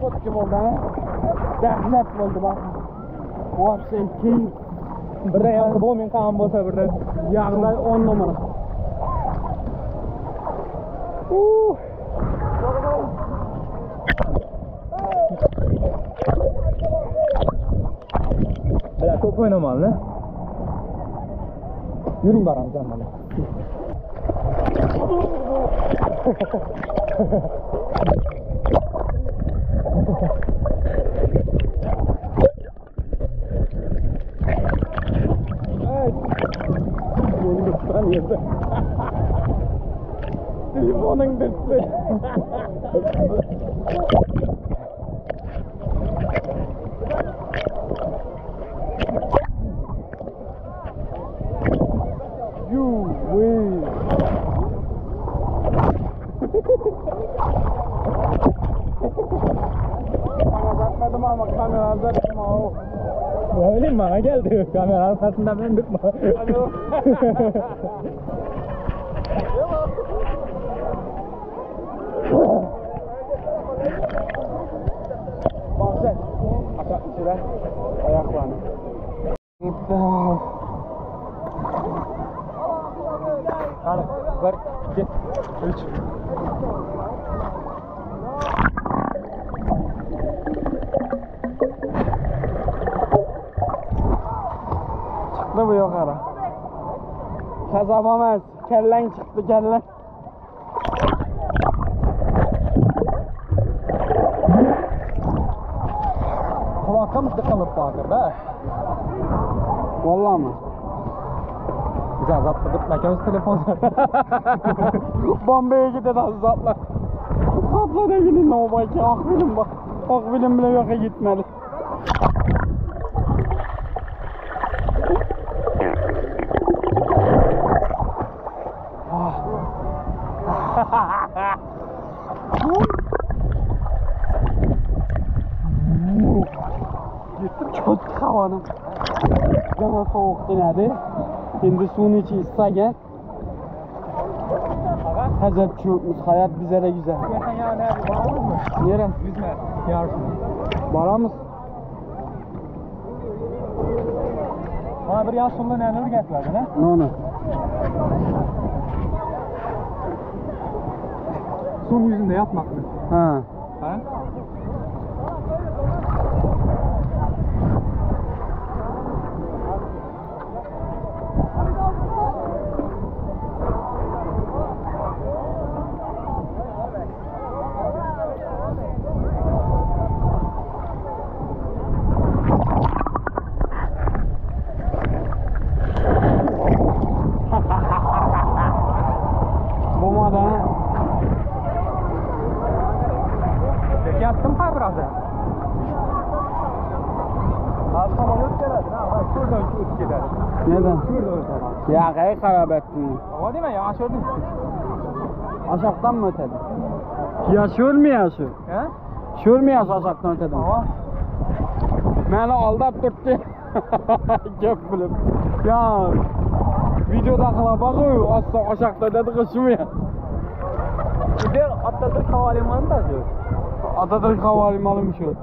Çok kim oldu ha? Dehlet oldu bak. O sen kim? Birden yankı boğmayın kan bolsa birden. Yağday 10 numara. Biraz top oynamalı ne? Yürüyün bakalım sen bana. Evet. Yolun yerde. Telefonun düştü. Anlatmadım ama kamerada tutma o. Ne bileyim bana geldi. Kamera arkasında ben tutma. Alo. Bak sen. Aşağı içine. Ayaklarını. Hadi. 1, 2, 3. Çıktı bu yukarı. Kazamamaz. Kellen çıktı kellen. Kulakta mı tıkalıp bakır da? Vallahi mı? Güzel zaptladık. Mekanız telefon. Bombay'a gidelim zatla. Zatla da gidin o bak ya. Akbilim bak. Akbilim bile yok gitmeli. Çok havanın. Yana soğuk dinledi. Şimdi suyun içi istagen. Hazır çökmüş. Hayat bize de güzel. Yakın ya ne abi? Bağladın mı? Nere? Yüzme. Yarışma. Baramız. Bana bir yaz sonunda ne olur getirdi ne? Ne onu? Son yüzünde yapmak mı? Ha. Ha? Bu madem Yattım ha biraz ya. Az zaman ötkeledin ha. Şuradan uç gider. neden? Şuradan ötkeledin. Ya kayı karab ettin. O değil mi? Yavaş ördün. Aşaktan mı ötedin? Yaşıyor mu yaşıyor? He? Şur mu yaşıyor aşaktan ötedin? Ama Beni aldat tuttu. Gep bilip. Ya videoda kala bakıyor. Asla aşakta dedi kışımı ya. bir de Atatürk Havalimanı da diyor. Atatürk Havalimanı'mış o.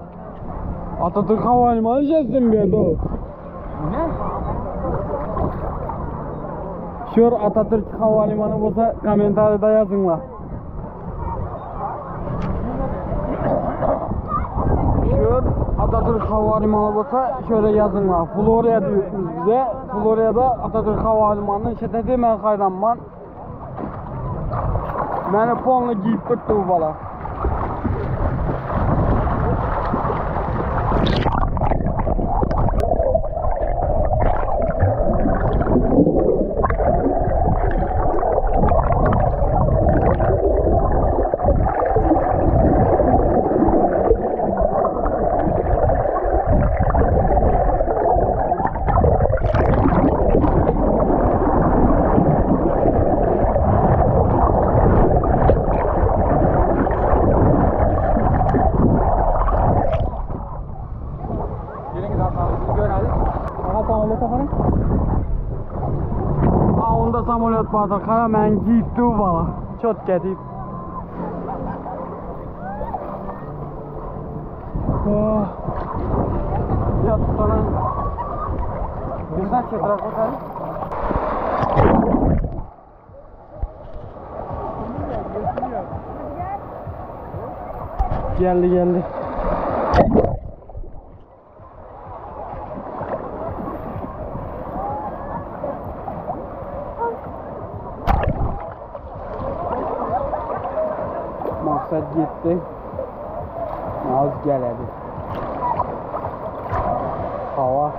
Atatürk Havalimanı gezdim bir yerde o. Ne? Şur Atatürk Havalimanı olsa komentarda yazınlar. Şur Atatürk Havalimanı olsa şöyle yazınlar. Florya diyorsunuz bize. Florya'da Atatürk Havalimanı'nın şiddeti ben hayranman. Beni ponla giyip tuttu bu bala. Onda samolyot vardı, kara mən giyip bu bala. chotka deyip. Oh. Ya tutana. Bizden çetrek bakalım. Geldi. Maksat gitti. Az geledi. Hava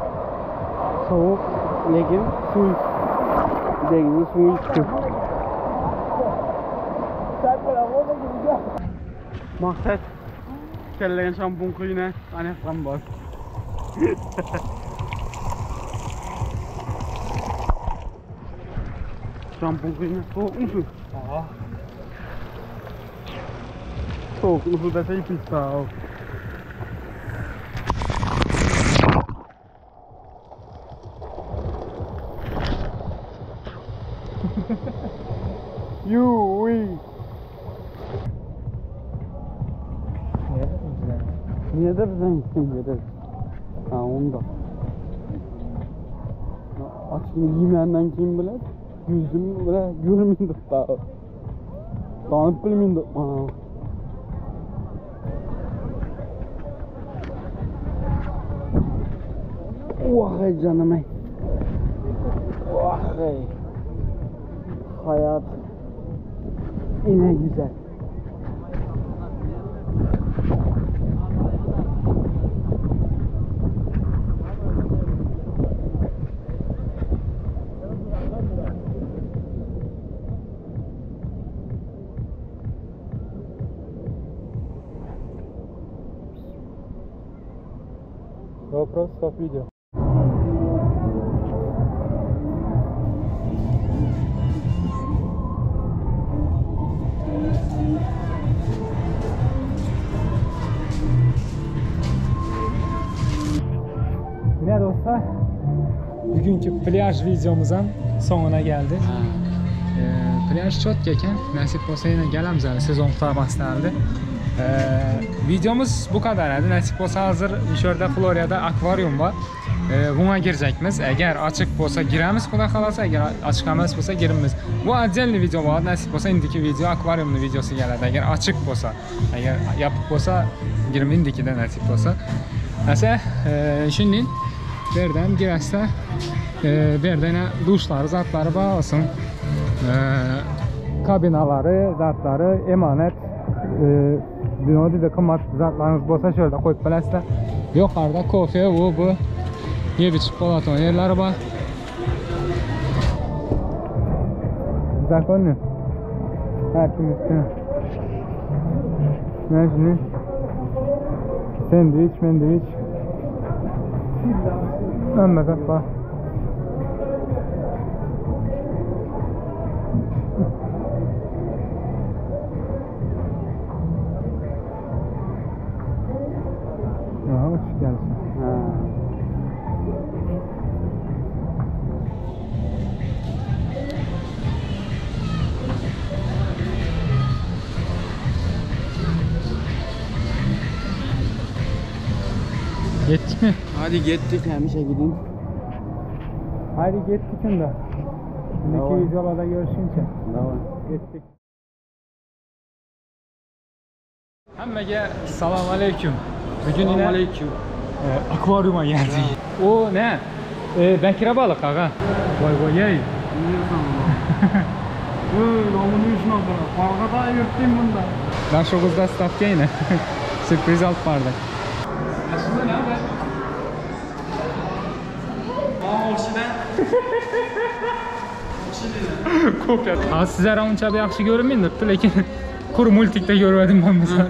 soğuk, lekin su dengiz su içti. Maksat kelleyen şampun kuyuna anefram var. Şampun kuyuna soğuk mu su? Soğuk mu su dese pis sağ ol. Yuuuy. Niye de bizden yediriz? Ha onda. Açını yemeyenden kim bilir? Yüzümü bile görmeyindik daha. Tanıp bilmeyindik bana. Vay canım ey. Vay. Hayat yine güzel. GoPro stop video. Yine dostlar, bugünkü plyaj videomuzun sonuna geldik. Plyaj çok ekan, nasip olsa yine gelamiz hali sezon qurtarmasdan oldi. Videomuz bu kadar edi. Nasip olsa hazır Mishorda Floryada akvaryum var. Buna girecekmiz. Eğer açık olsa giremiz, xudo xolasa. Eğer açık emas olsa girimiz. Bu отдельный video var. Nasip olsa indiki video akvaryumlu videosu geladi. Eğer açık olsa, eğer yapıp olsa girim indikide nasip olsa. Neyse, şimdi birden girerse birden duşları, zatları bağlasın. Kabinaları, zatları, emanet. Dünyada da kıymet zatlarınız olsa şöyle koyup bilasizlar. Yukarıda kofe, bu yeb içib qoladigan yerlari bor. Zakonniy. Her kim üstüne. Mana shuni sandwich. Hamma zot bor. Hoş gelsin. Yettik mi? Hadi gittik hemişe gidin. Hadi gittik şimdi. Tamam. İki videolarda görüşünce. Tamam. Gittik. Hammaga salom alaykum. Bugün yine Aleyküm. akvaryuma geldik. O ne? Bakira balık ağa. Vay yey. Lomunu işin oldu. Parkada yırttım bunda. Ben şu kızda stavka yine. Sürpriz alıp vardı. Aslında ne haber? Kopya. Ha sizler uncha bir yaxshi görünmeydi, lekin kur multikda görmedim ben mesela.